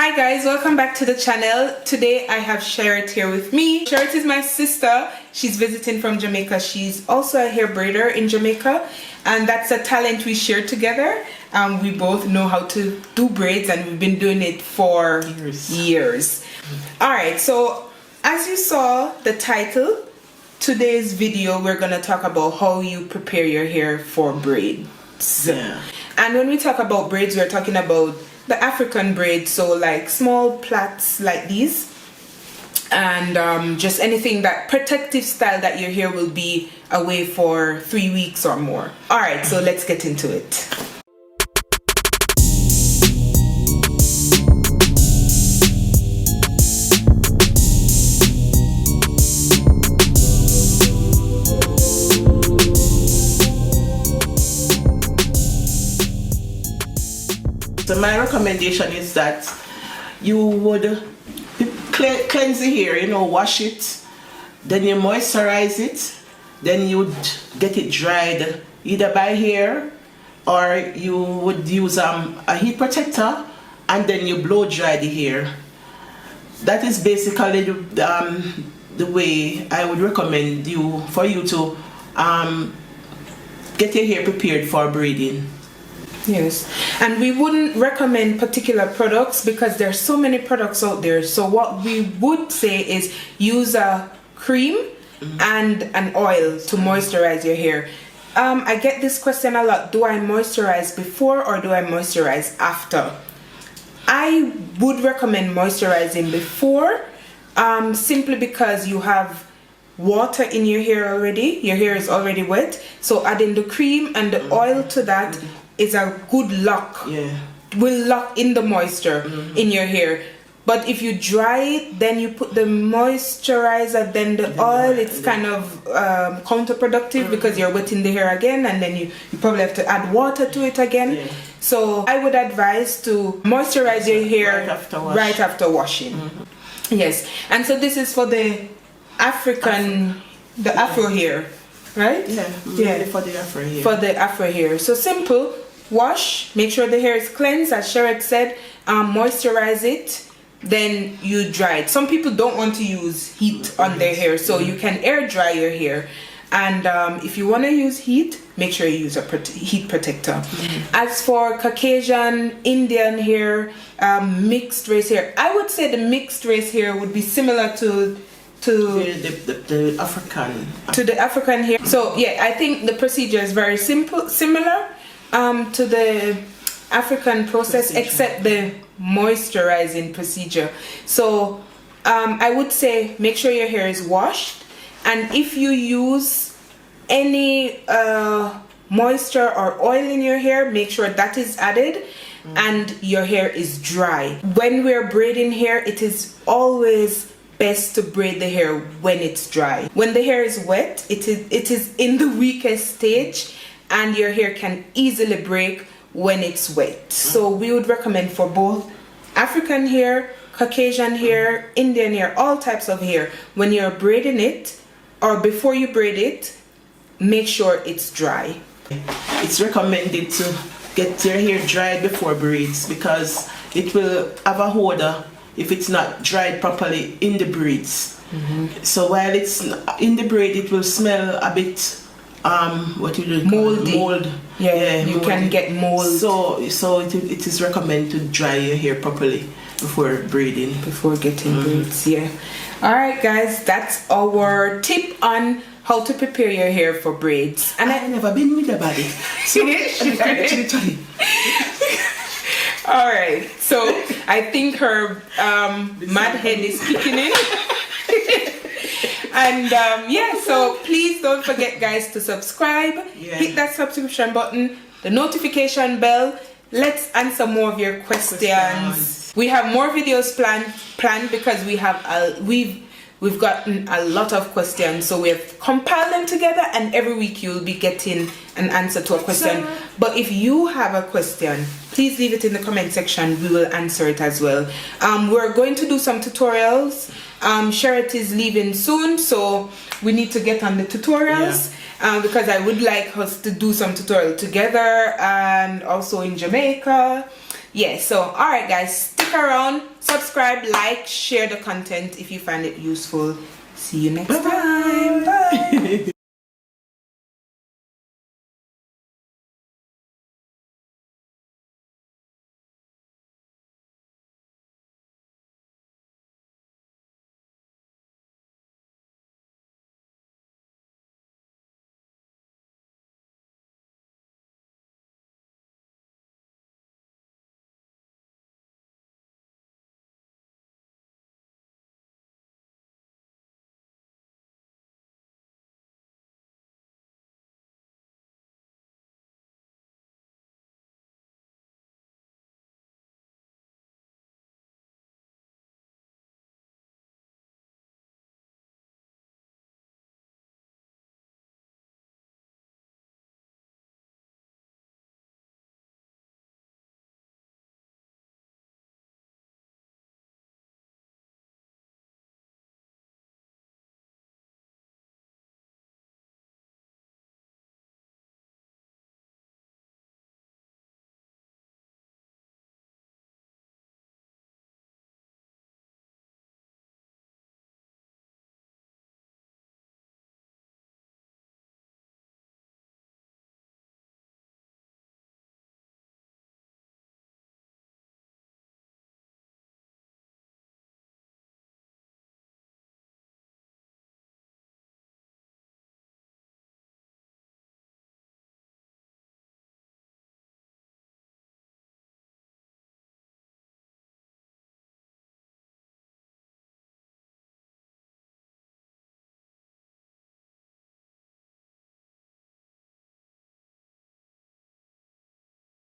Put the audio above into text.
Hi guys, welcome back to the channel. Today I have Sherrit here with me. Sherrit is my sister. She's visiting from Jamaica. She's also a hair braider in Jamaica, and that's a talent we share together. We both know how to do braids, and we've been doing it for years. Alright, so as you saw the title, today's video we're going to talk about how you prepare your hair for braids. Yeah. And when we talk about braids, we're talking about the African braids, so like small plaits like these, and just anything that protective style that your hair will be away for 3 weeks or more. Alright, so let's get into it. So my recommendation is that you would cleanse the hair, wash it, then you moisturize it, then you would get it dried either by hair or you would use a heat protector and then you blow dry the hair. That is basically the way I would recommend for you to get your hair prepared for braiding. Yes, and we wouldn't recommend particular products because there's so many products out there. So what we would say is use a cream and an oil to moisturize your hair. I get this question a lot: do I moisturize before or do I moisturize after? I would recommend moisturizing before, simply because you have water in your hair already. Your hair is already wet, so adding the cream and the oil to that is a good lock. Yeah. Will lock in the moisture in your hair. But if you dry it, then you put the moisturizer, then the oil, it's kind of counterproductive because you're wetting the hair again, and then you probably have to add water to it again. Yeah. So I would advise to moisturize your hair right after washing. Yes, and so this is for the African, the Afro hair, right? Yeah, for the Afro hair. For the Afro hair. So simple. Wash, make sure the hair is cleansed, as Sherrit said, moisturize it, then you dry it. Some people don't want to use heat on their hair, so you can air dry your hair. And if you want to use heat, make sure you use a heat protector. As for Caucasian, Indian hair, mixed race hair, I would say the mixed race hair would be similar to the African. To the African hair. So yeah, I think the procedure is very similar to the African process, except the moisturizing procedure. So I would say make sure your hair is washed, and if you use any moisture or oil in your hair, make sure that is added and your hair is dry. When we're braiding hair, it is always best to braid the hair when it's dry. When the hair is wet, it is in the weakest stage, and your hair can easily break when it's wet. So we would recommend for both African hair, Caucasian hair, Indian hair, all types of hair, when you're braiding it or before you braid it, make sure it's dry. It's recommended to get your hair dried before braids because it will have a odor if it's not dried properly in the braids. So while it's in the braid, it will smell a bit moldy. Mold. Yeah, you can get mold. So it is recommended to dry your hair properly before braiding. Before getting braids, yeah. Alright guys, that's our tip on how to prepare your hair for braids. And I've never been with a body. So actually Alright, so I think her mad head is kicking in. And yeah, so please don't forget guys to subscribe, hit that subscription button, the notification bell. Let's answer more of your questions. We have more videos planned because we've gotten a lot of questions, so we have compiled them together, and every week you'll be getting an answer to a question. But if you have a question, please leave it in the comment section. We will answer it as well. We're going to do some tutorials. Sherrit is leaving soon, so we need to get on the tutorials. Because I would like us to do some tutorial together, and also in Jamaica. Yeah, so alright guys, stick stick around, subscribe, like, share the content if you find it useful. See you next time. Bye.